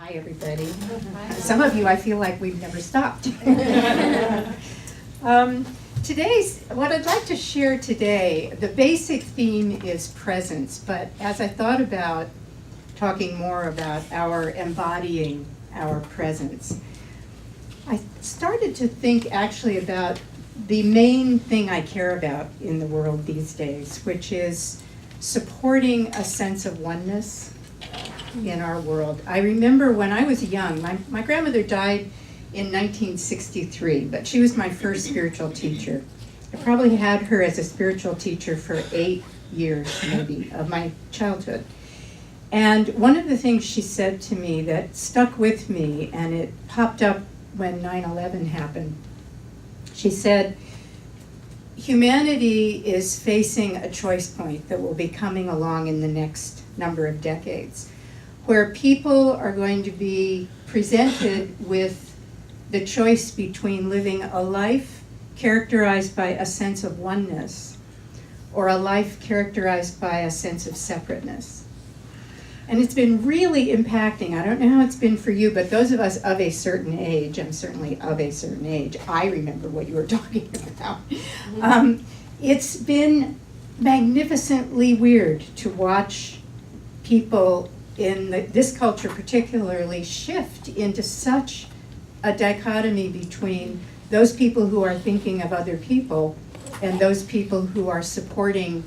Hi, everybody. Some of you, I feel like we've never stopped. What I'd like to share today, the basic theme is presence, but as I thought about talking more about our embodying our presence, I started to think actually about the main thing I care about in the world these days, which is supporting a sense of oneness in our world. I remember when I was young, my grandmother died in 1963, but she was my first spiritual teacher. I probably had her as a spiritual teacher for 8 years, maybe, of my childhood. And one of the things she said to me that stuck with me, and it popped up when 9/11 happened, she said, humanity is facing a choice point that will be coming along in the next number of decades, where people are going to be presented with the choice between living a life characterized by a sense of oneness or a life characterized by a sense of separateness. And it's been really impacting. I don't know how it's been for you, but those of us of a certain age, I'm certainly of a certain age, I remember what you were talking about. It's been magnificently weird to watch people in this culture particularly shift into such a dichotomy between those people who are thinking of other people and those people who are supporting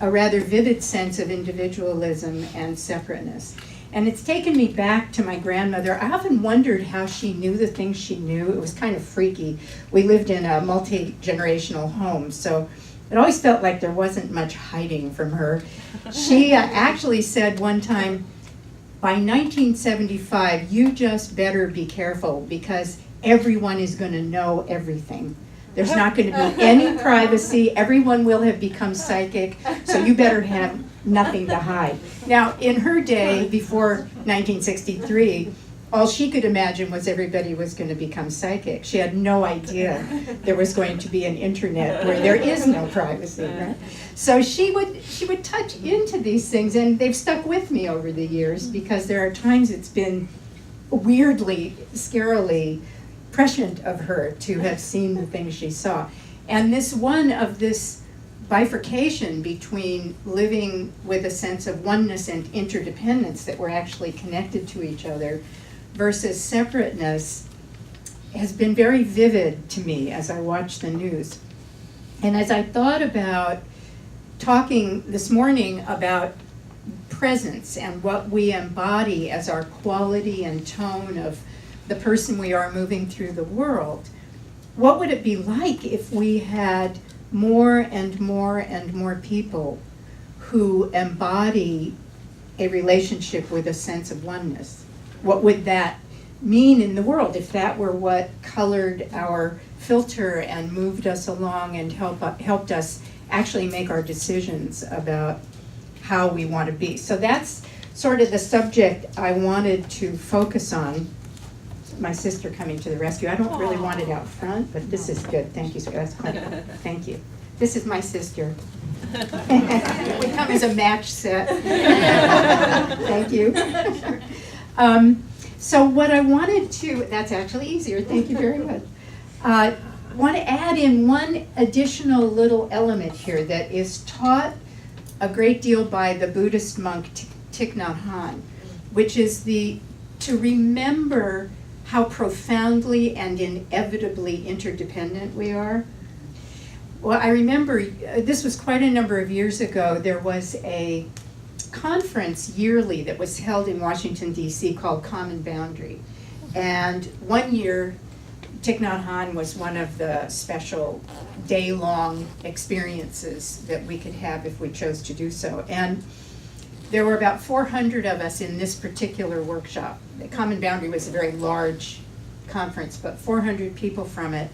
a rather vivid sense of individualism and separateness. And it's taken me back to my grandmother. I often wondered how she knew the things she knew. It was kind of freaky. We lived in a multi-generational home, so it always felt like there wasn't much hiding from her. She actually said one time, by 1975, you just better be careful because everyone is going to know everything. There's not going to be any privacy. Everyone will have become psychic, so you better have nothing to hide. Now, in her day, before 1963, all she could imagine was everybody was going to become psychic. She had no idea there was going to be an internet where there is no privacy, right? So she would touch into these things, and they've stuck with me over the years because there are times it's been weirdly, scarily prescient of her to have seen the things she saw. And this bifurcation between living with a sense of oneness and interdependence, that we're actually connected to each other, versus separateness, has been very vivid to me as I watch the news. And as I thought about talking this morning about presence and what we embody as our quality and tone of the person we are moving through the world, what would it be like if we had more and more and more people who embody a relationship with a sense of oneness? What would that mean in the world if that were what colored our filter and moved us along and helped us actually make our decisions about how we want to be? So that's sort of the subject I wanted to focus on. My sister coming to the rescue. I don't really want it out front, but this is good. Thank you. That's quite good. Thank you. This is my sister. We come as a match set. Thank you. So what I wanted to, that's actually easier. Thank you very much. Want to add in one additional little element here that is taught a great deal by the Buddhist monk Thich Nhat Hanh, which is to remember how profoundly and inevitably interdependent we are. Well, I remember, this was quite a number of years ago, there was a conference yearly that was held in Washington, D.C. called Common Boundary. And one year, Thich Nhat Hanh was one of the special day-long experiences that we could have if we chose to do so. And there were about 400 of us in this particular workshop. The Common Boundary was a very large conference, but 400 people from it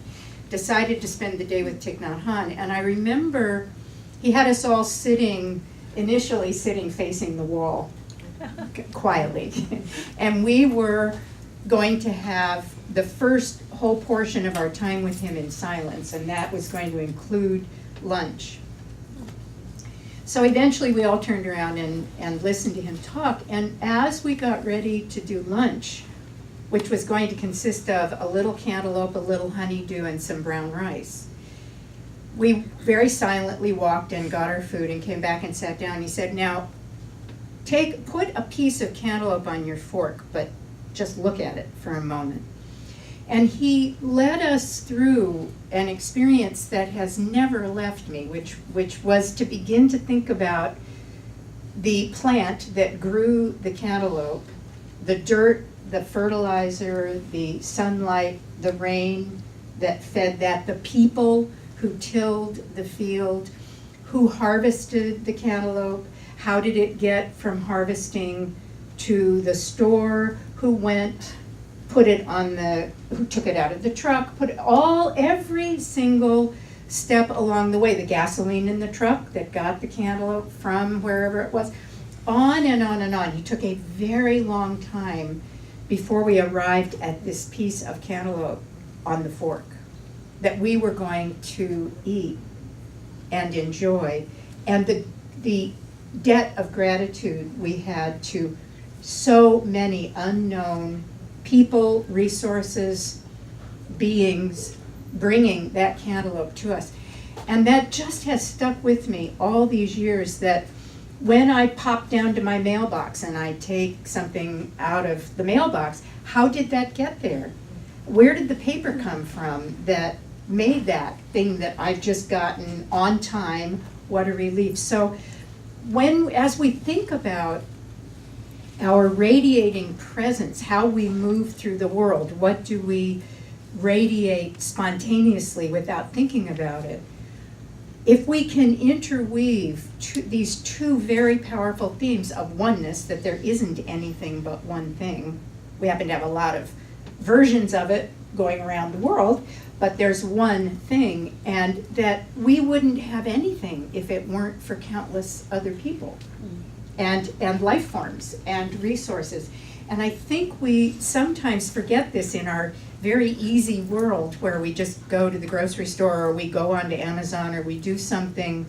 decided to spend the day with Thich Nhat Hanh. And I remember he had us all initially sitting facing the wall, quietly. And we were going to have the first whole portion of our time with him in silence, and that was going to include lunch. So eventually we all turned around and listened to him talk. And as we got ready to do lunch, which was going to consist of a little cantaloupe, a little honeydew, and some brown rice, we very silently walked and got our food and came back and sat down. He said, now, put a piece of cantaloupe on your fork, but just look at it for a moment. And he led us through an experience that has never left me, which was to begin to think about the plant that grew the cantaloupe, the dirt, the fertilizer, the sunlight, the rain that fed that, the people who tilled the field, who harvested the cantaloupe, how did it get from harvesting to the store, who went, who took it out of the truck, every single step along the way, the gasoline in the truck that got the cantaloupe from wherever it was, on and on and on. He took a very long time before we arrived at this piece of cantaloupe on the fork that we were going to eat and enjoy. And the debt of gratitude we had to so many unknown people, resources, beings bringing that cantaloupe to us. And that just has stuck with me all these years, that when I pop down to my mailbox and I take something out of the mailbox, how did that get there? Where did the paper come from that made that thing that I've just gotten on time? What a relief. So as we think about our radiating presence, how we move through the world, what do we radiate spontaneously without thinking about it? If we can interweave these two very powerful themes of oneness, that there isn't anything but one thing. We happen to have a lot of versions of it going around the world, but there's one thing, and that we wouldn't have anything if it weren't for countless other people and life forms and resources. And I think we sometimes forget this in our very easy world, where we just go to the grocery store, or we go onto Amazon, or we do something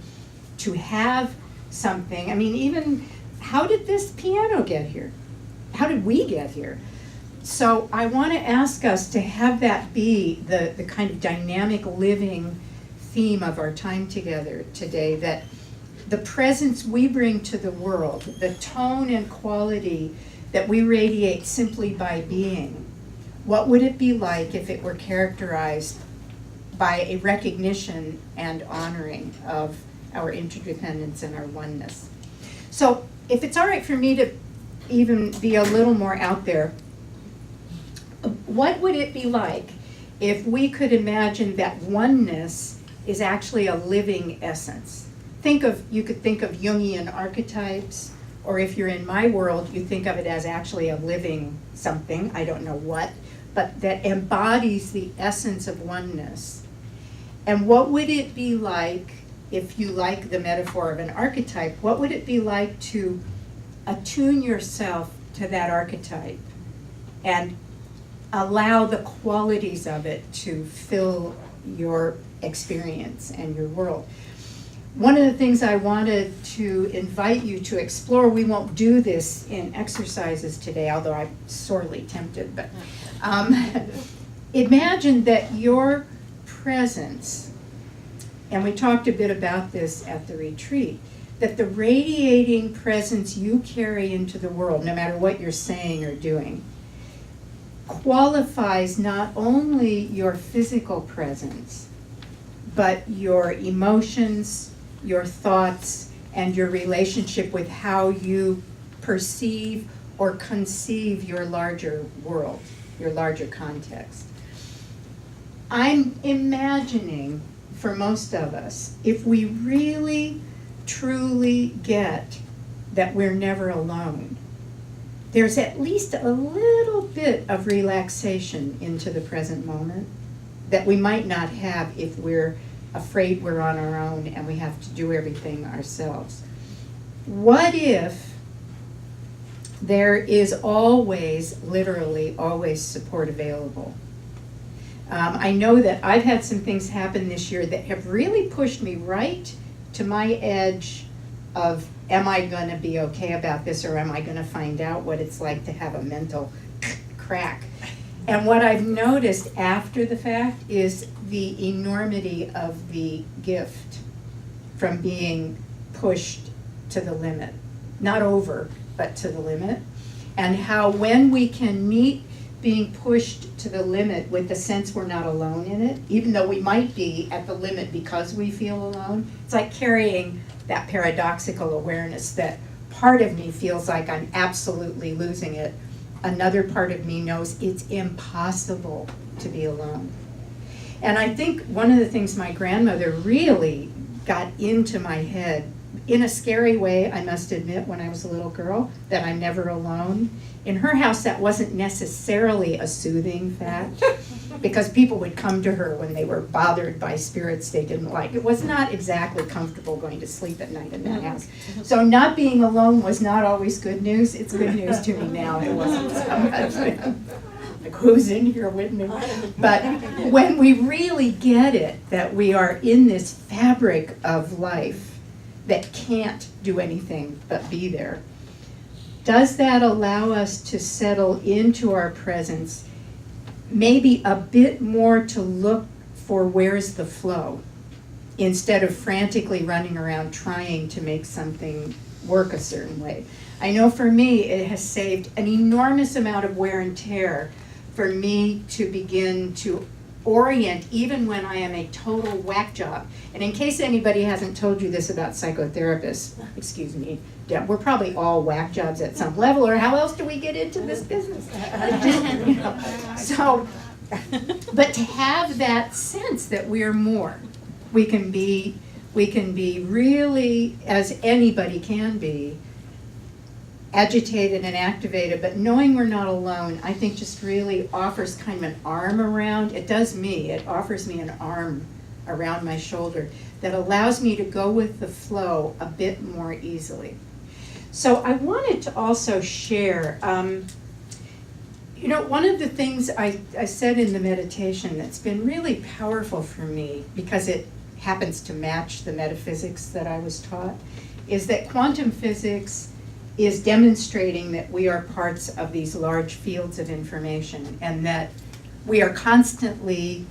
to have something. I mean, even how did this piano get here? How did we get here? So I want to ask us to have that be the kind of dynamic living theme of our time together today, that the presence we bring to the world, the tone and quality that we radiate simply by being, what would it be like if it were characterized by a recognition and honoring of our interdependence and our oneness? So if it's all right for me to even be a little more out there, what would it be like if we could imagine that oneness is actually a living essence? You could think of Jungian archetypes, or if you're in my world, you think of it as actually a living something, I don't know what, but that embodies the essence of oneness. And what would it be like, if you like the metaphor of an archetype, what would it be like to attune yourself to that archetype and allow the qualities of it to fill your experience and your world? One of the things I wanted to invite you to explore, we won't do this in exercises today, although I'm sorely tempted, but imagine that your presence, and we talked a bit about this at the retreat, that the radiating presence you carry into the world, no matter what you're saying or doing, qualifies not only your physical presence, but your emotions, your thoughts, and your relationship with how you perceive or conceive your larger world, your larger context. I'm imagining, for most of us, if we really, truly get that we're never alone, there's at least a little bit of relaxation into the present moment that we might not have if we're afraid we're on our own and we have to do everything ourselves. What if there is always, literally always, support available? I know that I've had some things happen this year that have really pushed me right to my edge of am I going to be okay about this, or am I going to find out what it's like to have a mental crack? And what I've noticed after the fact is the enormity of the gift from being pushed to the limit. Not over, but to the limit. And how when we can meet being pushed to the limit with the sense we're not alone in it, even though we might be at the limit because we feel alone, it's like carrying that paradoxical awareness that part of me feels like I'm absolutely losing it. Another part of me knows it's impossible to be alone. And I think one of the things my grandmother really got into my head, in a scary way, I must admit, when I was a little girl, that I'm never alone. In her house, that wasn't necessarily a soothing fact, because people would come to her when they were bothered by spirits they didn't like. It was not exactly comfortable going to sleep at night in that house. So not being alone was not always good news. It's good news to me now. It wasn't so much. Like, who's in here with me? But when we really get it, that we are in this fabric of life that can't do anything but be there, does that allow us to settle into our presence, maybe a bit more to look for where's the flow, instead of frantically running around trying to make something work a certain way? I know for me it has saved an enormous amount of wear and tear for me to begin to orient even when I am a total whack job. And in case anybody hasn't told you this about psychotherapists, excuse me, Deb, we're probably all whack jobs at some level, or how else do we get into this business? You know. So, but to have that sense that we're more, we can be really, as anybody can be, agitated and activated, but knowing we're not alone, I think just really offers kind of an arm around, it does me, it offers me an arm around my shoulder that allows me to go with the flow a bit more easily. So I wanted to also share, you know, one of the things I said in the meditation that's been really powerful for me, because it happens to match the metaphysics that I was taught, is that quantum physics is demonstrating that we are parts of these large fields of information, and that we are constantly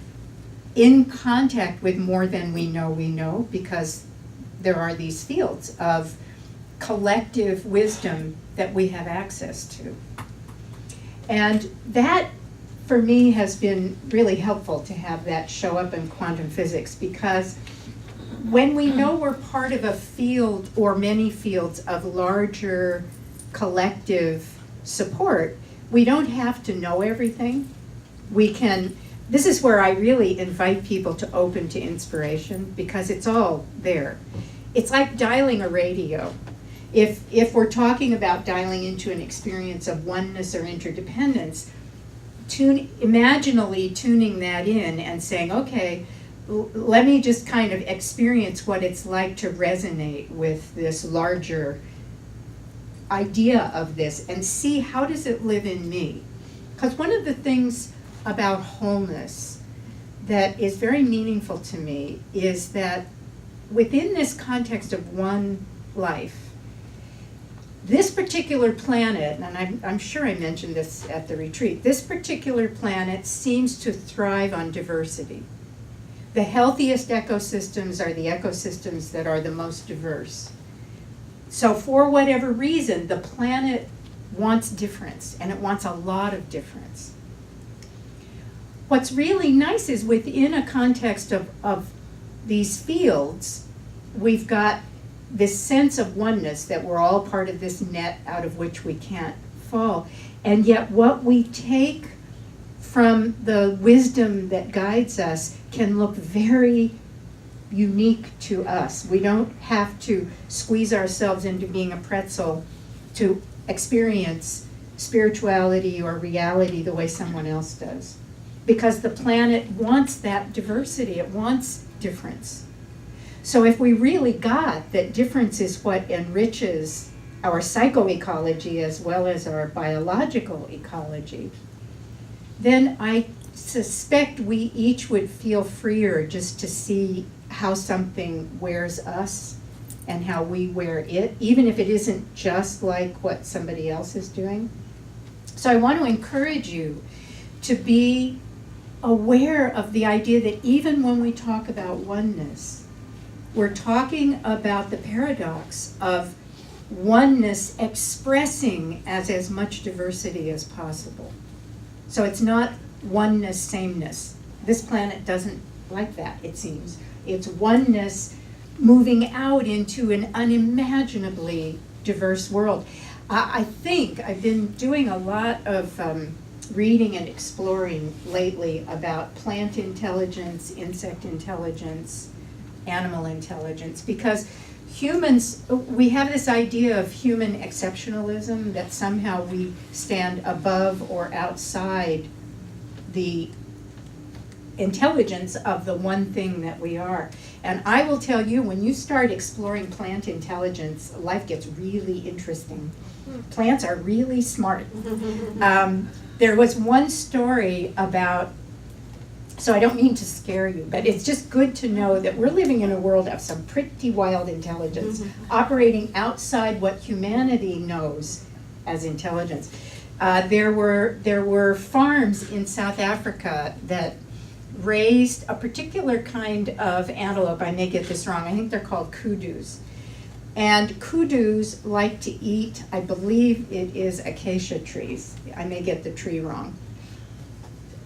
in contact with more than we know, because there are these fields of collective wisdom that we have access to. And that, for me, has been really helpful to have that show up in quantum physics, because when we know we're part of a field or many fields of larger collective support, we don't have to know everything. We can, this is where I really invite people to open to inspiration, because it's all there. It's like dialing a radio. If we're talking about dialing into an experience of oneness or interdependence, imaginally tuning that in and saying, okay, let me just kind of experience what it's like to resonate with this larger idea of this and see how does it live in me. Because one of the things about wholeness that is very meaningful to me is that within this context of one life, this particular planet, and I'm sure I mentioned this at the retreat, this particular planet seems to thrive on diversity. The healthiest ecosystems are the ecosystems that are the most diverse. So for whatever reason, the planet wants difference, and it wants a lot of difference. What's really nice is within a context of these fields, we've got this sense of oneness, that we're all part of this net out of which we can't fall. And yet what we take from the wisdom that guides us can look very unique to us. We don't have to squeeze ourselves into being a pretzel to experience spirituality or reality the way someone else does. Because the planet wants that diversity, it wants difference. So if we really got that difference is what enriches our psychoecology as well as our biological ecology, then I suspect we each would feel freer just to see how something wears us and how we wear it, even if it isn't just like what somebody else is doing. So I want to encourage you to be aware of the idea that even when we talk about oneness, we're talking about the paradox of oneness expressing as much diversity as possible. So it's not oneness, sameness. This planet doesn't like that, it seems. It's oneness moving out into an unimaginably diverse world. I think I've been doing a lot of reading and exploring lately about plant intelligence, insect intelligence, animal intelligence, because humans, we have this idea of human exceptionalism, that somehow we stand above or outside the intelligence of the one thing that we are. And I will tell you, when you start exploring plant intelligence, life gets really interesting. Plants are really smart. There was one story about, so I don't mean to scare you, but it's just good to know that we're living in a world of some pretty wild intelligence, operating outside what humanity knows as intelligence. There were farms in South Africa that raised a particular kind of antelope. I may get this wrong. I think they're called kudus. And kudus like to eat, I believe it is acacia trees. I may get the tree wrong.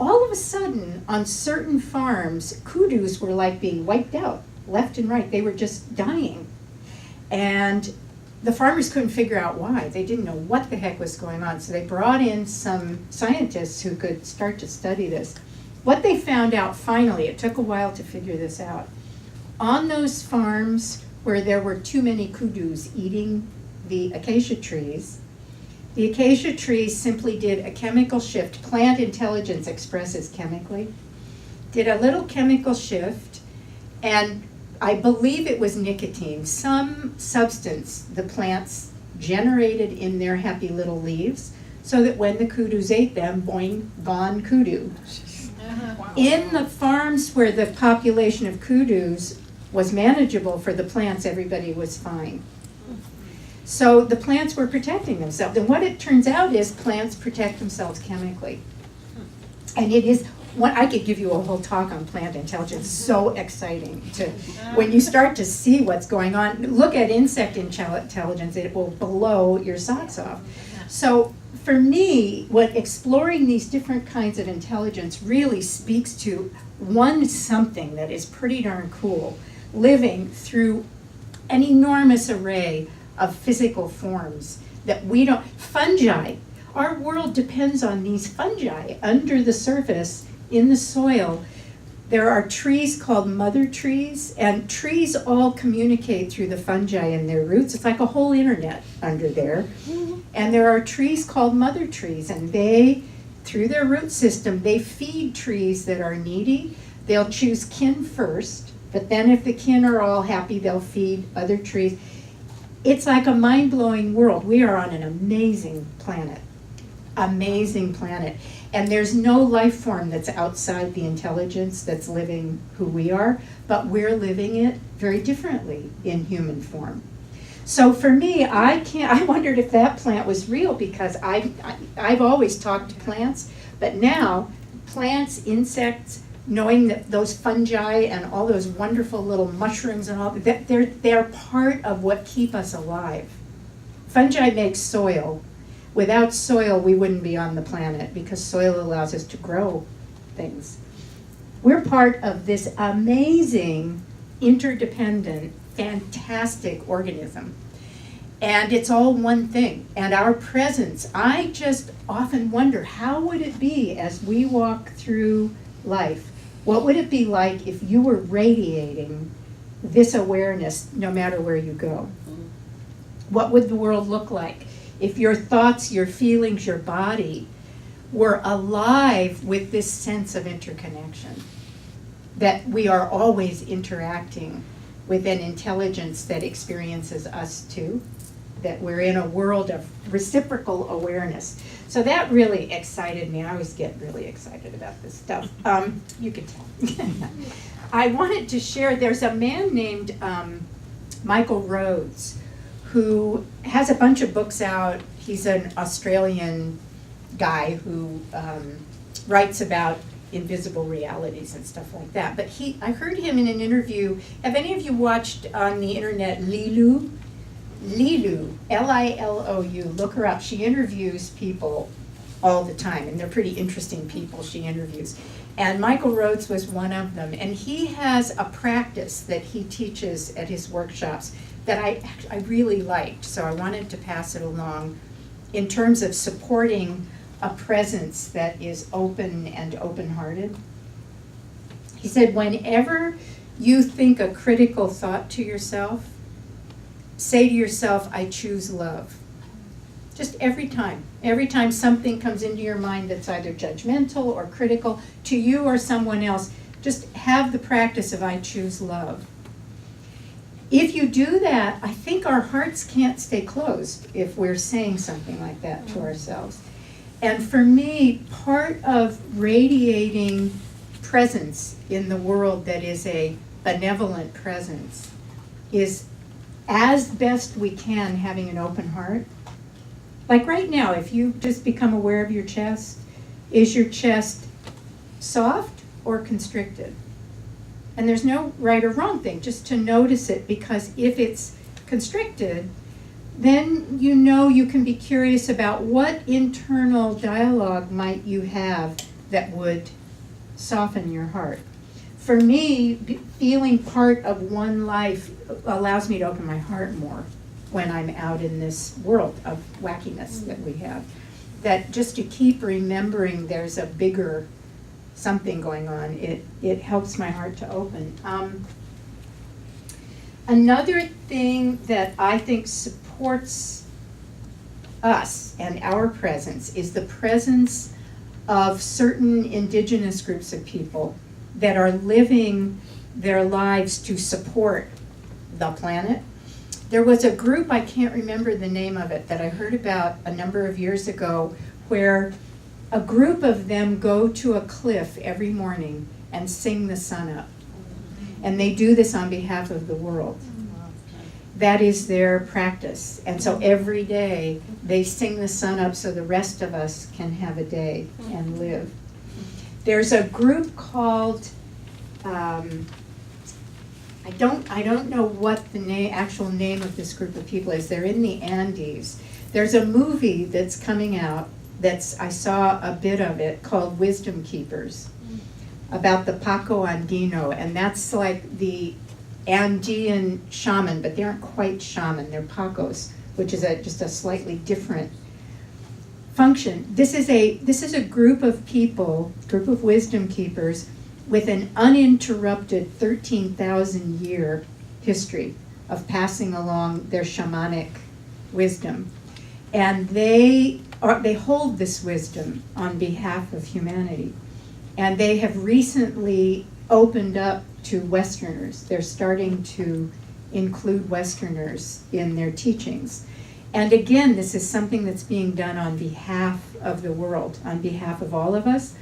All of a sudden, on certain farms, kudus were like being wiped out, left and right. They were just dying. And the farmers couldn't figure out why. They didn't know what the heck was going on. So they brought in some scientists who could start to study this. What they found out finally, it took a while to figure this out, on those farms where there were too many kudus eating the acacia trees simply did a chemical shift. Plant intelligence expresses chemically. Did a little chemical shift, and I believe it was nicotine, some substance the plants generated in their happy little leaves, so that when the kudus ate them, boing, gone kudu. Wow. In the farms where the population of kudus was manageable for the plants, everybody was fine. So the plants were protecting themselves. And what it turns out is plants protect themselves chemically. And it is, I could give you a whole talk on plant intelligence. So exciting when you start to see what's going on. Look at insect intelligence, it will blow your socks off. So for me, what exploring these different kinds of intelligence really speaks to one something that is pretty darn cool, living through an enormous array of physical forms that we don't, fungi, our world depends on these fungi under the surface in the soil. There are trees called mother trees, and trees all communicate through the fungi and their roots. It's like a whole internet under there. And there are trees called mother trees, and they, through their root system, they feed trees that are needy. They'll choose kin first, but then if the kin are all happy, they'll feed other trees. It's like a mind-blowing world. We are on an amazing planet. Amazing planet. And there's no life form that's outside the intelligence that's living who we are, but we're living it very differently in human form. So for me, I wondered if that plant was real, because I've always talked to plants, but now plants, insects, knowing that those fungi and all those wonderful little mushrooms and all, that they're part of what keep us alive. Fungi make soil. Without soil, we wouldn't be on the planet, because soil allows us to grow things. We're part of this amazing, interdependent, fantastic organism. And it's all one thing. And our presence, I just often wonder, how would it be as we walk through life? What would it be like if you were radiating this awareness no matter where you go? What would the world look like if your thoughts, your feelings, your body were alive with this sense of interconnection? That we are always interacting with an intelligence that experiences us too, that we're in a world of reciprocal awareness. So that really excited me. I always get really excited about this stuff. You can tell. I wanted to share, there's a man named Michael Rhodes, who has a bunch of books out. He's an Australian guy who writes about invisible realities and stuff like that. But I heard him in an interview. Have any of you watched on the internet Lilou? Lilou, Lilou. Look her up. She interviews people all the time, and they're pretty interesting people she interviews. And Michael Rhodes was one of them. And he has a practice that he teaches at his workshops that I really liked. So I wanted to pass it along in terms of supporting a presence that is open and open-hearted. He said, whenever you think a critical thought to yourself, say to yourself, I choose love. Just every time something comes into your mind that's either judgmental or critical to you or someone else, just have the practice of I choose love. If you do that, I think our hearts can't stay closed if we're saying something like that to ourselves. And for me, part of radiating presence in the world that is a benevolent presence is, as best we can, having an open heart. Like right now, if you just become aware of your chest, is your chest soft or constricted? And there's no right or wrong thing, just to notice it, because if it's constricted, then you know you can be curious about what internal dialogue might you have that would soften your heart. For me, feeling part of one life allows me to open my heart more when I'm out in this world of wackiness that we have. That just to keep remembering there's a bigger something going on, it helps my heart to open. Another thing that I think supports us and our presence is the presence of certain indigenous groups of people that are living their lives to support the planet. There was a group, I can't remember the name of it, that I heard about a number of years ago, where a group of them go to a cliff every morning and sing the sun up. And they do this on behalf of the world. That is their practice. And so every day they sing the sun up so the rest of us can have a day and live. There's a group called, I don't know what the actual name of this group of people is. They're in the Andes. There's a movie that's coming out I saw a bit of it, called Wisdom Keepers, about the Paco Andino, and that's like the Andean shaman, but they aren't quite shaman, they're Pacos, which is just a slightly different function. This is a group of people, group of wisdom keepers, with an uninterrupted 13,000 year history of passing along their shamanic wisdom. And they hold this wisdom on behalf of humanity. And they have recently opened up to Westerners. They're starting to include Westerners in their teachings. And again, this is something that's being done on behalf of the world, on behalf of all of us.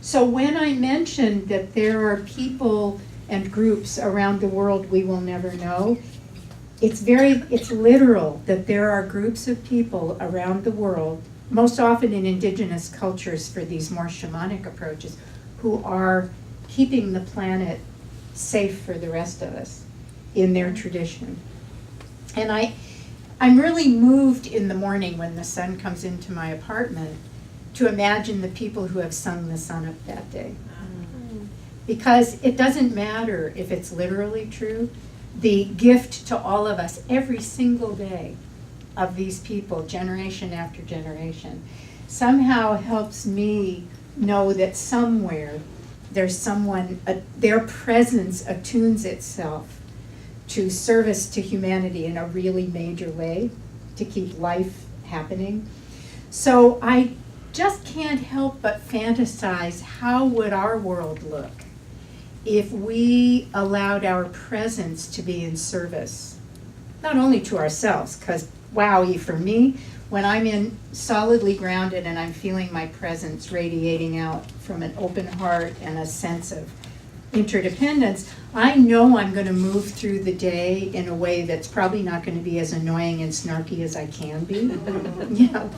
So when I mentioned that there are people and groups around the world we will never know, it's literal that there are groups of people around the world, most often in indigenous cultures for these more shamanic approaches, who are keeping the planet safe for the rest of us in their tradition. And I'm really moved in the morning when the sun comes into my apartment to imagine the people who have sung the sun up that day. Because it doesn't matter if it's literally true. The gift to all of us every single day of these people, generation after generation, somehow helps me know that somewhere there's someone, their presence attunes itself to service to humanity in a really major way to keep life happening. So I just can't help but fantasize, how would our world look if we allowed our presence to be in service, not only to ourselves, because wowie, for me, when I'm in solidly grounded and I'm feeling my presence radiating out from an open heart and a sense of interdependence, I know I'm going to move through the day in a way that's probably not going to be as annoying and snarky as I can be. You know,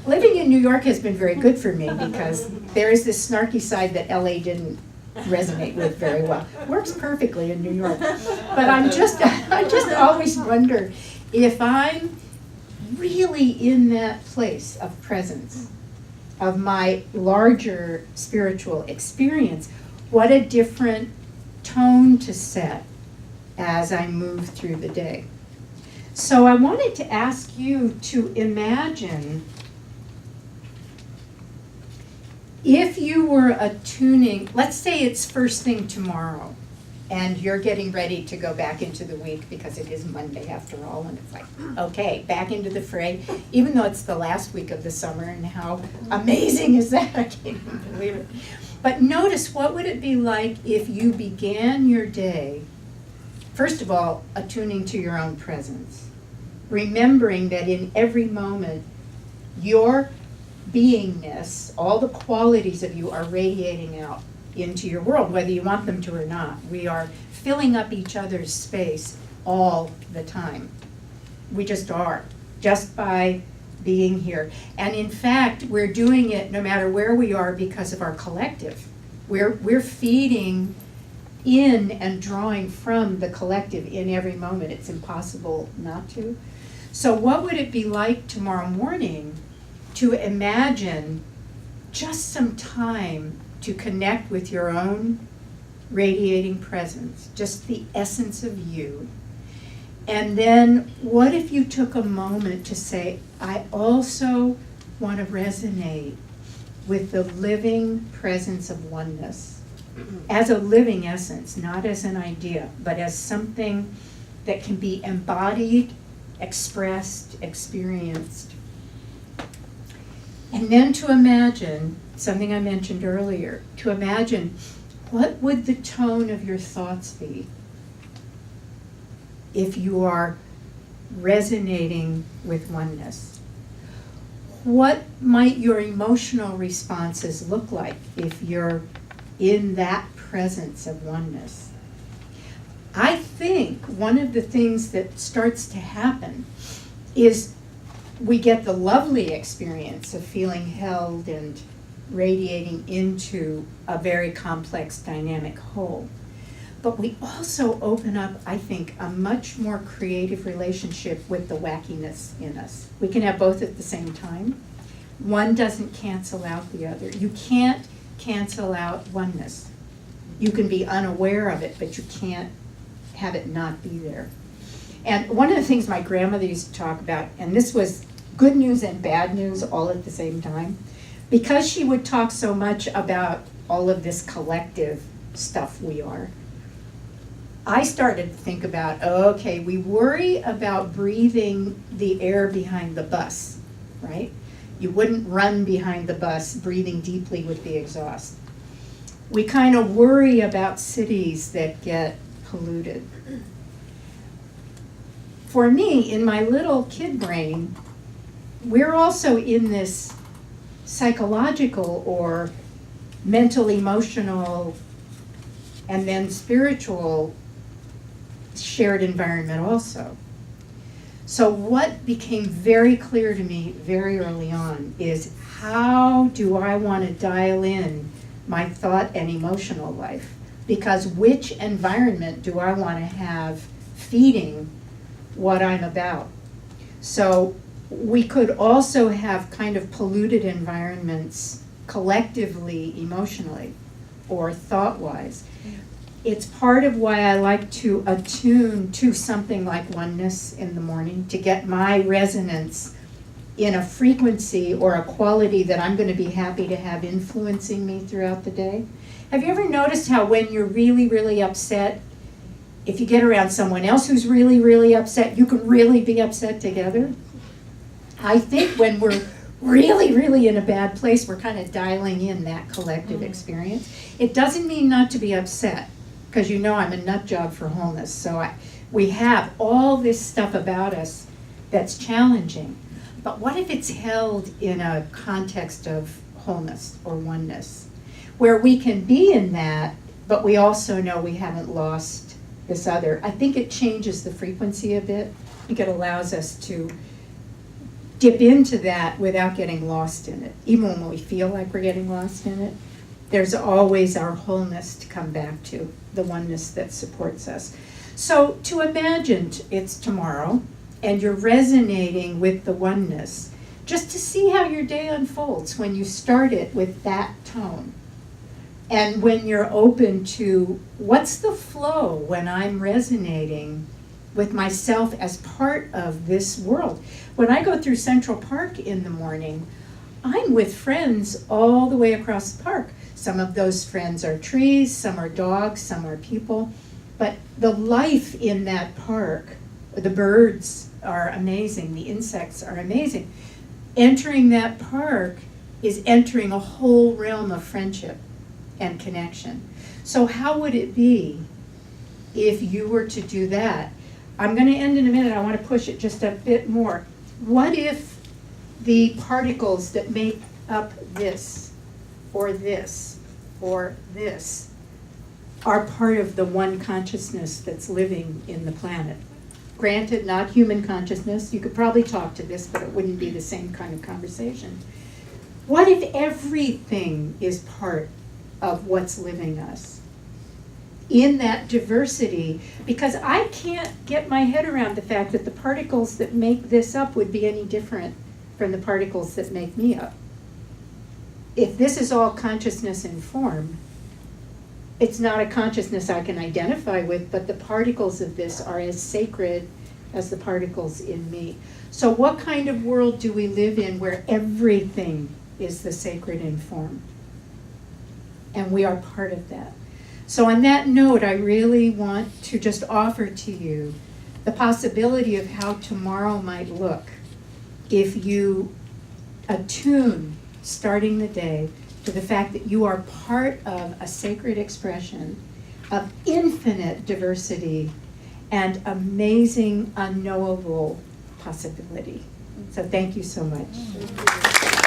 living in New York has been very good for me because there is this snarky side that LA didn't resonate with very well. Works perfectly in New York. But I just always wonder if I'm really in that place of presence, of my larger spiritual experience, what a different tone to set as I move through the day. So I wanted to ask you to imagine if you were attuning, let's say it's first thing tomorrow, and you're getting ready to go back into the week because it is Monday after all, and it's like, okay, back into the fray, even though it's the last week of the summer, and how amazing is that? I can't even believe it. But notice, what would it be like if you began your day, first of all, attuning to your own presence, remembering that in every moment, your beingness, all the qualities of you are radiating out into your world, whether you want them to or not. We are filling up each other's space all the time. We just are, just by being here. And in fact, we're doing it no matter where we are because of our collective. We're feeding in and drawing from the collective in every moment. It's impossible not to. So what would it be like tomorrow morning to imagine just some time to connect with your own radiating presence, just the essence of you? And then what if you took a moment to say, I also want to resonate with the living presence of oneness as a living essence, not as an idea, but as something that can be embodied, expressed, experienced. And then to imagine, something I mentioned earlier, to imagine what would the tone of your thoughts be if you are resonating with oneness? What might your emotional responses look like if you're in that presence of oneness? I think one of the things that starts to happen is we get the lovely experience of feeling held and radiating into a very complex dynamic whole. But we also open up, I think, a much more creative relationship with the wackiness in us. We can have both at the same time. One doesn't cancel out the other. You can't cancel out oneness. You can be unaware of it, but you can't have it not be there. And one of the things my grandmother used to talk about, and this was good news and bad news all at the same time, because she would talk so much about all of this collective stuff we are, I started to think about, okay, we worry about breathing the air behind the bus, right? You wouldn't run behind the bus, breathing deeply with the exhaust. We kind of worry about cities that get polluted. For me, in my little kid brain, we're also in this psychological or mental, emotional, and then spiritual shared environment also. So what became very clear to me very early on is, how do I want to dial in my thought and emotional life? Because which environment do I want to have feeding what I'm about? So we could also have kind of polluted environments collectively, emotionally, or thought-wise. It's part of why I like to attune to something like oneness in the morning, to get my resonance in a frequency or a quality that I'm going to be happy to have influencing me throughout the day. Have you ever noticed how when you're really, really upset, if you get around someone else who's really, really upset, you can really be upset together? I think when we're really, really in a bad place, we're kind of dialing in that collective experience. It doesn't mean not to be upset, because you know I'm a nut job for wholeness. So we have all this stuff about us that's challenging. But what if it's held in a context of wholeness or oneness, where we can be in that but we also know we haven't lost this other. I think it changes the frequency a bit. I think it allows us to dip into that without getting lost in it. Even when we feel like we're getting lost in it, there's always our wholeness to come back to, the oneness that supports us. So to imagine it's tomorrow and you're resonating with the oneness, just to see how your day unfolds when you start it with that tone. And when you're open to what's the flow when I'm resonating with myself as part of this world. When I go through Central Park in the morning, I'm with friends all the way across the park. Some of those friends are trees, some are dogs, some are people. But the life in that park, the birds are amazing, the insects are amazing. Entering that park is entering a whole realm of friendship and connection. So how would it be if you were to do that? I'm going to end in a minute. I want to push it just a bit more. What if the particles that make up this, or this, or this, are part of the one consciousness that's living in the planet? Granted, not human consciousness. You could probably talk to this, but it wouldn't be the same kind of conversation. What if everything is part of what's living us? In that diversity, because I can't get my head around the fact that the particles that make this up would be any different from the particles that make me up. If this is all consciousness in form, it's not a consciousness I can identify with, but the particles of this are as sacred as the particles in me. So what kind of world do we live in where everything is the sacred in form? And we are part of that. So on that note, I really want to just offer to you the possibility of how tomorrow might look if you attune, starting the day, to the fact that you are part of a sacred expression of infinite diversity and amazing, unknowable possibility. So thank you so much.